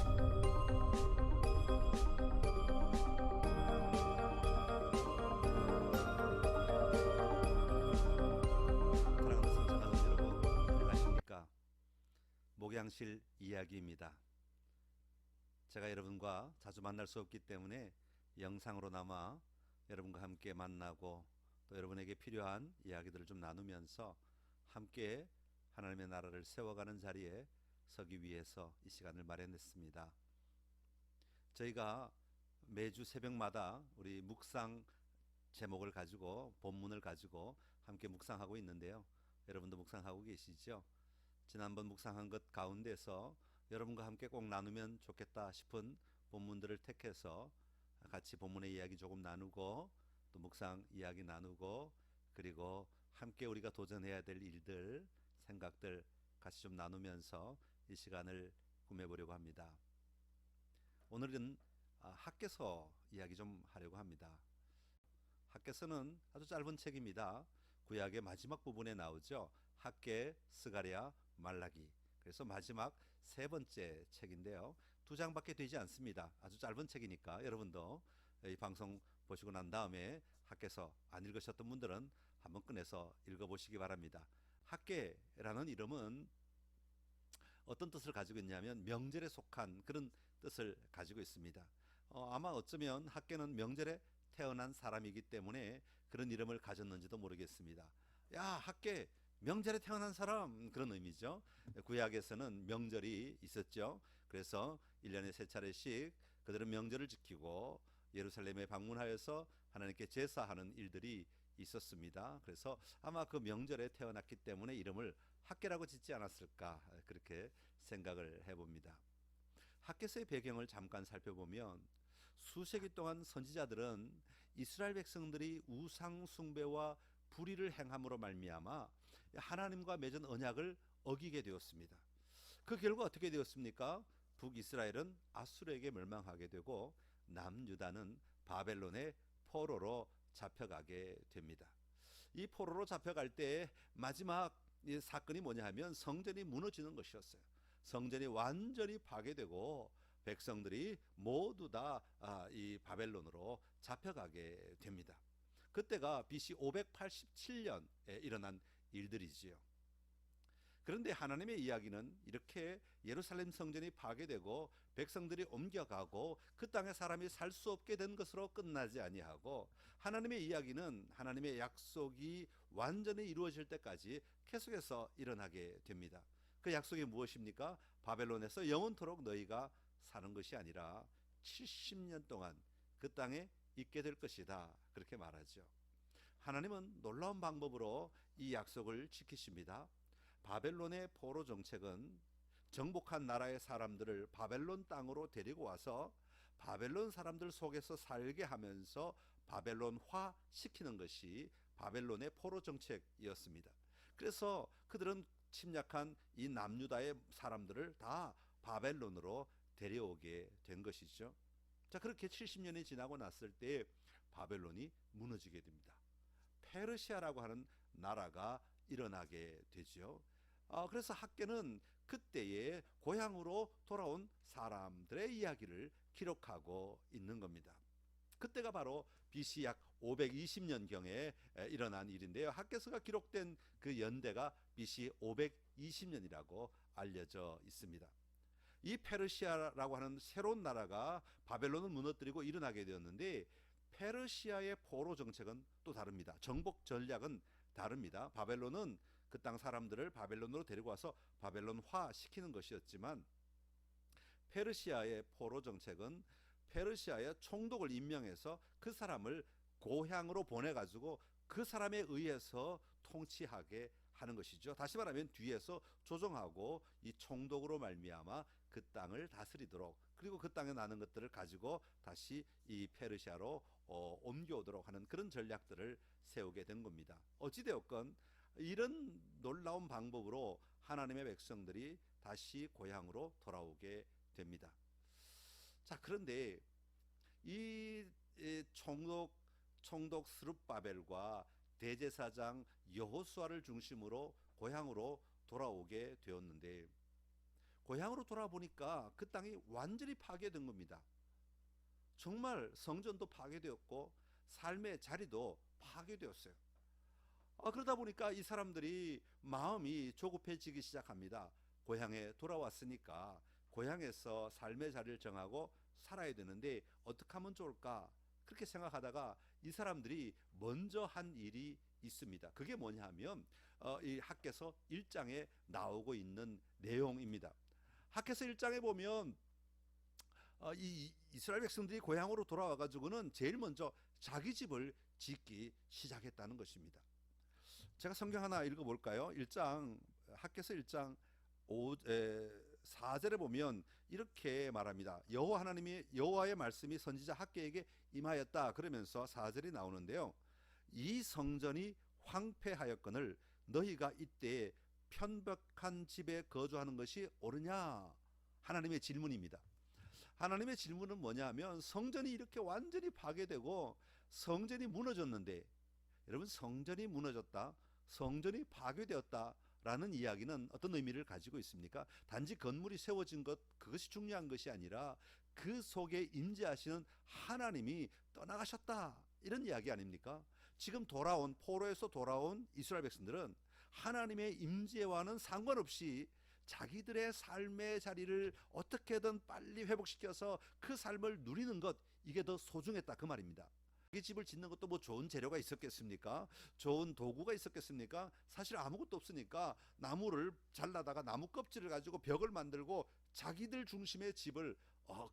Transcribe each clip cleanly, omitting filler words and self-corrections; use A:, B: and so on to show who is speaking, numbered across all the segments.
A: 사랑하는 성장하는 여러분, 안녕하십니까? 목양실 이야기입니다. 제가 여러분과 자주 만날 수 없기 때문에 영상으로나마 여러분과 함께 만나고 또 여러분에게 필요한 이야기들을 좀 나누면서 함께 하나님의 나라를 세워가는 자리에 서기 위해서 이 시간을 마련했습니다. 저희가 매주 새벽마다 우리 묵상 제목을 가지고 본문을 가지고 함께 묵상하고 있는데요. 여러분도 묵상하고 계시죠? 지난번 묵상한 것 가운데서 여러분과 함께 꼭 나누면 좋겠다 싶은 본문들을 택해서 같이 본문의 이야기 조금 나누고 또 묵상 이야기 나누고 그리고 함께 우리가 도전해야 될 일들, 생각들 같이 좀 나누면서 이 시간을 꾸며보려고 합니다. 오늘은 학개서 이야기 좀 하려고 합니다. 학개서는 아주 짧은 책입니다. 구약의 마지막 부분에 나오죠. 학개, 스가랴, 말라기. 그래서 마지막 세 번째 책인데요. 두 장밖에 되지 않습니다. 아주 짧은 책이니까 여러분도 이 방송 보시고 난 다음에 학개서 안 읽으셨던 분들은 한번 꺼내서 읽어보시기 바랍니다. 학개라는 이름은 어떤 뜻을 가지고 있냐면 명절에 속한 그런 뜻을 가지고 있습니다. 아마 어쩌면 학개는 명절에 태어난 사람이기 때문에 그런 이름을 가졌는지도 모르겠습니다. 야, 학개, 명절에 태어난 사람, 그런 의미죠. 구약에서는 명절이 있었죠. 그래서 1년에 세 차례씩 그들은 명절을 지키고 예루살렘에 방문하여서 하나님께 제사하는 일들이 있었습니다. 그래서 아마 그 명절에 태어났기 때문에 이름을 학개라고 짓지 않았을까, 그렇게 생각을 해봅니다. 학개서의 배경을 잠깐 살펴보면 수세기 동안 선지자들은 이스라엘 백성들이 우상 숭배와 불의를 행함으로 말미암아 하나님과 맺은 언약을 어기게 되었습니다. 그 결과 어떻게 되었습니까? 북이스라엘은 아수르에게 멸망하게 되고 남유다는 바벨론의 포로로 잡혀가게 됩니다. 이 포로로 잡혀갈 때 마지막 사건이 뭐냐 하면 성전이 무너지는 것이었어요. 성전이 완전히 파괴되고 백성들이 모두 다 이 바벨론으로 잡혀가게 됩니다. 그때가 BC 587년에 일어난 일들이지요. 그런데 하나님의 이야기는 이렇게 예루살렘 성전이 파괴되고 백성들이 옮겨가고 그 땅에 사람이 살 수 없게 된 것으로 끝나지 아니하고 하나님의 이야기는 하나님의 약속이 완전히 이루어질 때까지 계속해서 일어나게 됩니다. 그 약속이 무엇입니까? 바벨론에서 영원토록 너희가 사는 것이 아니라 70년 동안 그 땅에 있게 될 것이다, 그렇게 말하죠. 하나님은 놀라운 방법으로 이 약속을 지키십니다. 바벨론의 포로 정책은 정복한 나라의 사람들을 바벨론 땅으로 데리고 와서 바벨론 사람들 속에서 살게 하면서 바벨론화 시키는 것이 바벨론의 포로 정책이었습니다. 그래서 그들은 침략한 이 남유다의 사람들을 다 바벨론으로 데려오게 된 것이죠. 자, 그렇게 70년이 지나고 났을 때 바벨론이 무너지게 됩니다. 페르시아라고 하는 나라가 일어나게 되죠. 그래서 학개는 그때의 고향으로 돌아온 사람들의 이야기를 기록하고 있는 겁니다. 그때가 바로 BC 약 520년경에 일어난 일인데요. 학개서가 기록된 그 연대가 BC 520년이라고 알려져 있습니다. 이 페르시아라고 하는 새로운 나라가 바벨론을 무너뜨리고 일어나게 되었는데 페르시아의 포로 정책은 또 다릅니다. 정복 전략은 다릅니다. 바벨론은 그 땅 사람들을 바벨론으로 데리고 와서 바벨론화 시키는 것이었지만 페르시아의 포로 정책은 페르시아의 총독을 임명해서 그 사람을 고향으로 보내가지고 그 사람에 의해서 통치하게 하는 것이죠. 다시 말하면 뒤에서 조종하고 이 총독으로 말미암아 그 땅을 다스리도록, 그리고 그 땅에 나는 것들을 가지고 다시 이 페르시아로 옮겨오도록 하는 그런 전략들을 세우게 된 겁니다. 어찌되었건 이런 놀라운 방법으로 하나님의 백성들이 다시 고향으로 돌아오게 됩니다. 자, 그런데 이 총독 스룹바벨과 대제사장 여호수아를 중심으로 고향으로 돌아오게 되었는데 고향으로 돌아보니까 그 땅이 완전히 파괴된 겁니다. 정말 성전도 파괴되었고 삶의 자리도 파괴되었어요. 그러다 보니까 이 사람들이 마음이 조급해지기 시작합니다. 고향에 돌아왔으니까 고향에서 삶의 자리를 정하고 살아야 되는데 어떻게 하면 좋을까? 그렇게 생각하다가 이 사람들이 먼저 한 일이 있습니다. 그게 뭐냐 하면 이 학개서 1장에 나오고 있는 내용입니다. 학개서 1장에 보면 이 이스라엘 백성들이 고향으로 돌아와 가지고는 제일 먼저 자기 집을 짓기 시작했다는 것입니다. 제가 성경 하나 읽어볼까요? 1장 학개서 1장 4절에 보면 이렇게 말합니다. 여호와의 말씀이 선지자 학개에게 임하였다. 그러면서 4절이 나오는데요. 이 성전이 황폐하였거늘 너희가 이때 편벽한 집에 거주하는 것이 옳으냐? 하나님의 질문입니다. 하나님의 질문은 뭐냐면 성전이 이렇게 완전히 파괴되고 성전이 무너졌는데, 여러분, 성전이 무너졌다, 성전이 파괴되었다라는 이야기는 어떤 의미를 가지고 있습니까? 단지 건물이 세워진 것, 그것이 중요한 것이 아니라 그 속에 임재하시는 하나님이 떠나가셨다, 이런 이야기 아닙니까? 지금 포로에서 돌아온 이스라엘 백성들은 하나님의 임재와는 상관없이 자기들의 삶의 자리를 어떻게든 빨리 회복시켜서 그 삶을 누리는 것, 이게 더 소중했다, 그 말입니다. 이 집을 짓는 것도 뭐 좋은 재료가 있었겠습니까? 좋은 도구가 있었겠습니까? 사실 아무것도 없으니까 나무를 잘라다가 나무 껍질을 가지고 벽을 만들고 자기들 중심의 집을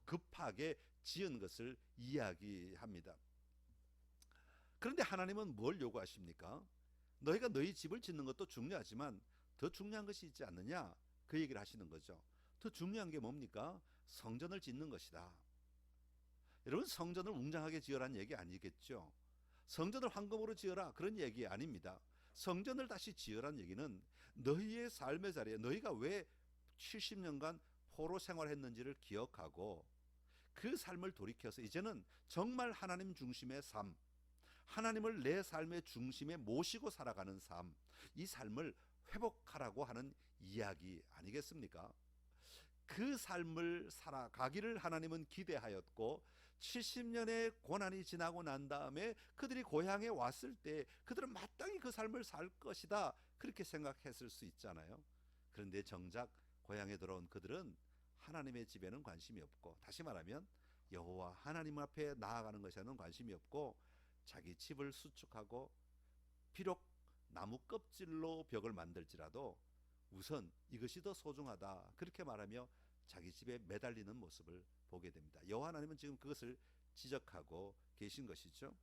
A: 급하게 지은 것을 이야기합니다. 그런데 하나님은 뭘 요구하십니까? 너희가 너희 집을 짓는 것도 중요하지만 더 중요한 것이 있지 않느냐, 그 얘기를 하시는 거죠. 더 중요한 게 뭡니까? 성전을 짓는 것이다. 여러분, 성전을 웅장하게 지으라는 얘기 아니겠죠. 성전을 황금으로 지어라, 그런 얘기 아닙니다. 성전을 다시 지으라는 얘기는 너희의 삶의 자리에 너희가 왜 70년간 포로 생활했는지를 기억하고 그 삶을 돌이켜서 이제는 정말 하나님 중심의 삶, 하나님을 내 삶의 중심에 모시고 살아가는 삶, 이 삶을 회복하라고 하는 이야기 아니겠습니까? 그 삶을 살아가기를 하나님은 기대하였고 70년의 고난이 지나고 난 다음에 그들이 고향에 왔을 때 그들은 마땅히 그 삶을 살 것이다, 그렇게 생각했을 수 있잖아요. 그런데 정작 고향에 돌아온 그들은 하나님의 집에는 관심이 없고, 다시 말하면 여호와 하나님 앞에 나아가는 것에는 관심이 없고, 자기 집을 수축하고 비록 나무 껍질로 벽을 만들지라도 우선 이것이 더 소중하다, 그렇게 말하며 자기 집에 매달리는 모습을 보게 됩니다. 여호와 하나님은 지금 그것을 지적하고 계신 것이죠.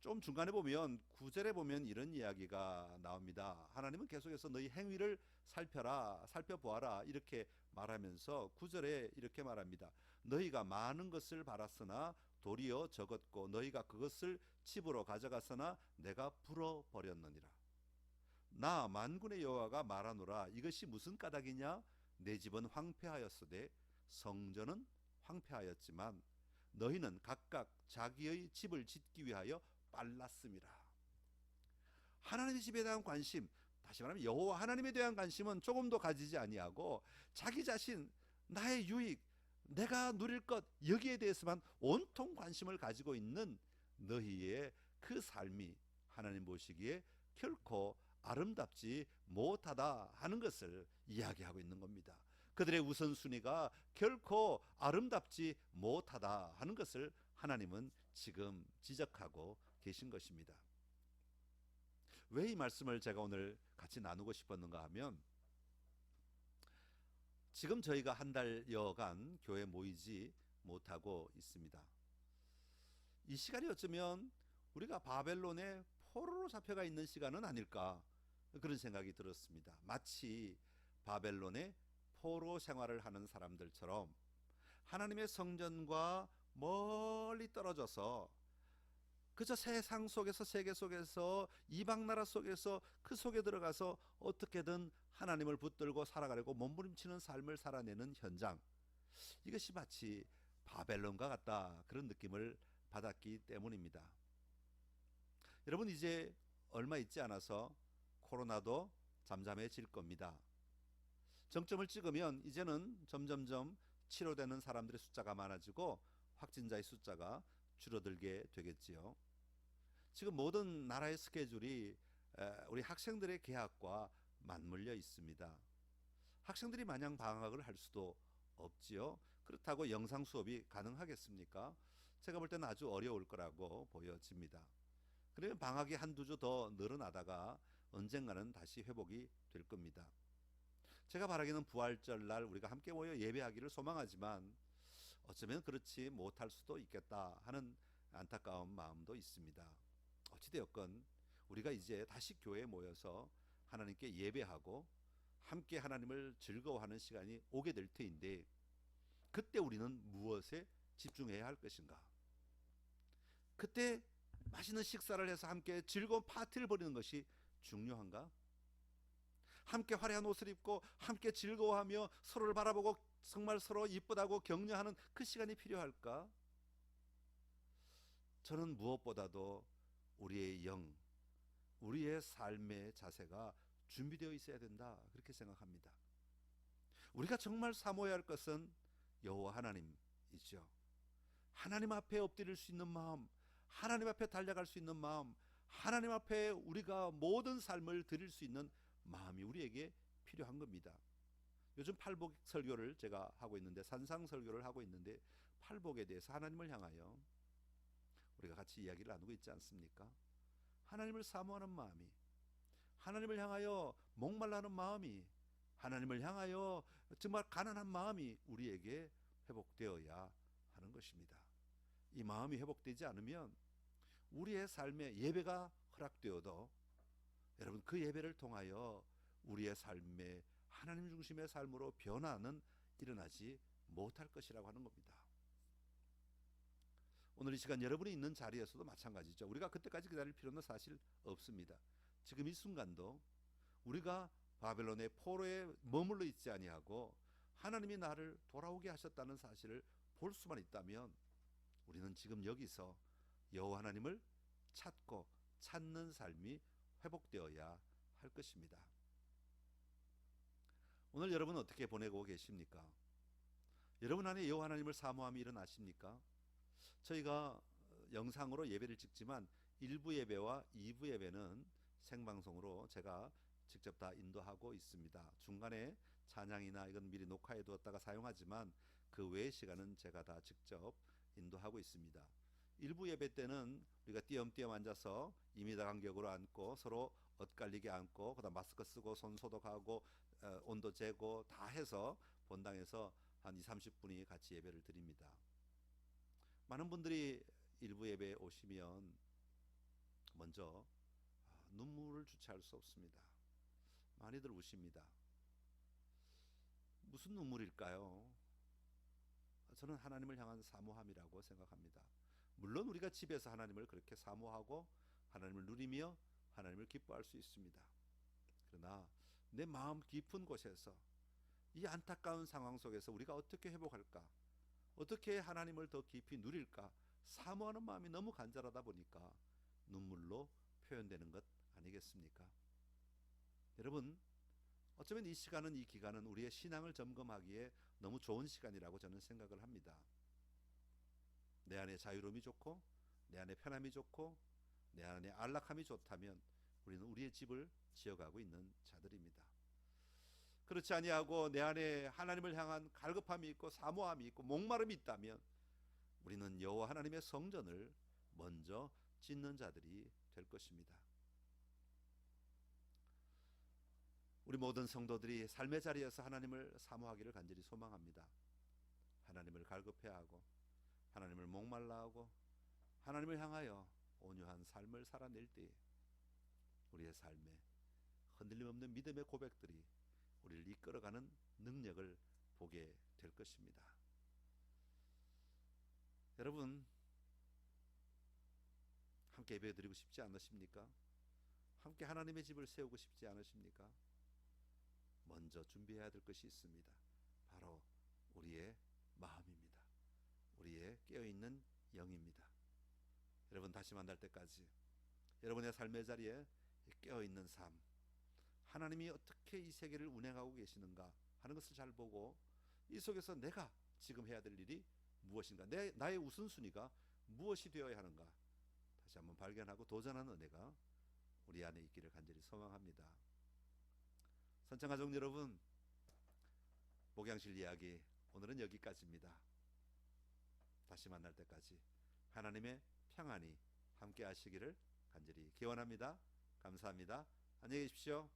A: 좀 중간에 보면 9절에 보면 이런 이야기가 나옵니다. 하나님은 계속해서 너희 행위를 살펴보아라, 이렇게 말하면서 9절에 이렇게 말합니다. 너희가 많은 것을 바랐으나 도리어 적었고 너희가 그것을 집으로 가져갔으나 내가 불어버렸느니라. 나 만군의 여호와가 말하노라. 이것이 무슨 까닭이냐? 내 집은 황폐하였으되 성전은 황폐하였지만 너희는 각각 자기의 집을 짓기 위하여 빨랐음이라. 하나님의 집에 대한 관심, 다시 말하면 여호와 하나님에 대한 관심은 조금도 가지지 아니하고 자기 자신, 나의 유익, 내가 누릴 것, 여기에 대해서만 온통 관심을 가지고 있는 너희의 그 삶이 하나님 보시기에 결코 아름답지 못하다 하는 것을 이야기하고 있는 겁니다. 그들의 우선순위가 결코 아름답지 못하다 하는 것을 하나님은 지금 지적하고 계신 것입니다. 왜 이 말씀을 제가 오늘 같이 나누고 싶었는가 하면, 지금 저희가 한 달여간 교회 모이지 못하고 있습니다. 이 시간이 어쩌면 우리가 바벨론의 포로로 잡혀가 있는 시간은 아닐까, 그런 생각이 들었습니다. 마치 바벨론의 포로 생활을 하는 사람들처럼 하나님의 성전과 멀리 떨어져서 그저 세상 속에서, 세계 속에서, 이방 나라 속에서, 그 속에 들어가서 어떻게든 하나님을 붙들고 살아가려고 몸부림치는 삶을 살아내는 현장, 이것이 마치 바벨론과 같다, 그런 느낌을 받았기 때문입니다. 여러분, 이제 얼마 있지 않아서 코로나도 잠잠해질 겁니다. 정점을 찍으면 이제는 점점점 치료되는 사람들의 숫자가 많아지고 확진자의 숫자가 줄어들게 되겠지요. 지금 모든 나라의 스케줄이 우리 학생들의 개학과 맞물려 있습니다. 학생들이 마냥 방학을 할 수도 없지요. 그렇다고 영상 수업이 가능하겠습니까? 제가 볼 때는 아주 어려울 거라고 보여집니다. 그러면 방학이 한두 주 더 늘어나다가 언젠가는 다시 회복이 될 겁니다. 제가 바라기는 부활절 날 우리가 함께 모여 예배하기를 소망하지만 어쩌면 그렇지 못할 수도 있겠다 하는 안타까운 마음도 있습니다. 어찌되었건 우리가 이제 다시 교회에 모여서 하나님께 예배하고 함께 하나님을 즐거워하는 시간이 오게 될 터인데, 그때 우리는 무엇에 집중해야 할 것인가? 그때 맛있는 식사를 해서 함께 즐거운 파티를 벌이는 것이 중요한가? 함께 화려한 옷을 입고 함께 즐거워하며 서로를 바라보고 정말 서로 이쁘다고 격려하는 그 시간이 필요할까? 저는 무엇보다도 우리의 영, 우리의 삶의 자세가 준비되어 있어야 된다, 그렇게 생각합니다. 우리가 정말 사모해야 할 것은 여호와 하나님이죠. 하나님 앞에 엎드릴 수 있는 마음, 하나님 앞에 달려갈 수 있는 마음, 하나님 앞에 우리가 모든 삶을 드릴 수 있는 마음이 우리에게 필요한 겁니다. 요즘 팔복 설교를 제가 하고 있는데, 산상 설교를 하고 있는데, 팔복에 대해서 하나님을 향하여 우리가 같이 이야기를 나누고 있지 않습니까? 하나님을 사모하는 마음이, 하나님을 향하여 목말라하는 마음이, 하나님을 향하여 정말 가난한 마음이 우리에게 회복되어야 하는 것입니다. 이 마음이 회복되지 않으면 우리의 삶에 예배가 허락되어도 여러분, 그 예배를 통하여 우리의 삶에 하나님 중심의 삶으로 변화는 일어나지 못할 것이라고 하는 겁니다. 오늘 이 시간 여러분이 있는 자리에서도 마찬가지죠. 우리가 그때까지 기다릴 필요는 사실 없습니다. 지금 이 순간도 우리가 바벨론의 포로에 머물러 있지 아니하고 하나님이 나를 돌아오게 하셨다는 사실을 볼 수만 있다면 우리는 지금 여기서 여호와 하나님을 찾고 찾는 삶이 회복되어야 할 것입니다. 오늘 여러분 어떻게 보내고 계십니까? 여러분 안에 여호와 하나님을 사모함이 일어나십니까? 저희가 영상으로 예배를 찍지만 1부 예배와 2부 예배는 생방송으로 제가 직접 다 인도하고 있습니다. 중간에 찬양이나 이건 미리 녹화해 두었다가 사용하지만 그 외의 시간은 제가 다 직접 인도하고 있습니다. 1부 예배 때는 우리가 띄엄띄엄 앉아서 2m 간격으로 앉고 서로 엇갈리게 앉고 그다음 마스크 쓰고 손 소독하고 온도 재고 다 해서 본당에서 한 2-30분이 같이 예배를 드립니다. 많은 분들이 1부 예배에 오시면 먼저 눈물을 주체할 수 없습니다. 많이들 우십니다. 무슨 눈물일까요? 저는 하나님을 향한 사모함이라고 생각합니다. 물론 우리가 집에서 하나님을 그렇게 사모하고 하나님을 누리며 하나님을 기뻐할 수 있습니다. 그러나 내 마음 깊은 곳에서 이 안타까운 상황 속에서 우리가 어떻게 회복할까? 어떻게 하나님을 더 깊이 누릴까? 사모하는 마음이 너무 간절하다 보니까 눈물로 표현되는 것 아니겠습니까? 여러분, 어쩌면 이 시간은, 이 기간은 우리의 신앙을 점검하기에 너무 좋은 시간이라고 저는 생각을 합니다. 내 안에 자유로움이 좋고 내 안에 편함이 좋고 내 안에 안락함이 좋다면 우리는 우리의 집을 지어가고 있는 자들입니다. 그렇지 아니하고 내 안에 하나님을 향한 갈급함이 있고 사모함이 있고 목마름이 있다면 우리는 여호와 하나님의 성전을 먼저 짓는 자들이 될 것입니다. 우리 모든 성도들이 삶의 자리에서 하나님을 사모하기를 간절히 소망합니다. 하나님을 갈급해하고 하나님을 목말라하고 하나님을 향하여 온유한 삶을 살아낼 때 우리의 삶에 흔들림 없는 믿음의 고백들이 우리를 이끌어가는 능력을 보게 될 것입니다. 여러분, 함께 예배드리고 싶지 않으십니까? 함께 하나님의 집을 세우고 싶지 않으십니까? 먼저 준비해야 될 것이 있습니다. 바로 우리의 마음입니다. 우리의 깨어있는 영입니다. 여러분, 다시 만날 때까지 여러분의 삶의 자리에 깨어있는 삶, 하나님이 어떻게 이 세계를 운행하고 계시는가 하는 것을 잘 보고 이 속에서 내가 지금 해야 될 일이 무엇인가, 나의 우선순위가 무엇이 되어야 하는가 다시 한번 발견하고 도전하는 은혜가 우리 안에 있기를 간절히 소망합니다. 선창가족 여러분, 목양실 이야기 오늘은 여기까지입니다. 다시 만날 때까지 하나님의 평안이 함께 하시기를 간절히 기원합니다. 감사합니다. 안녕히 계십시오.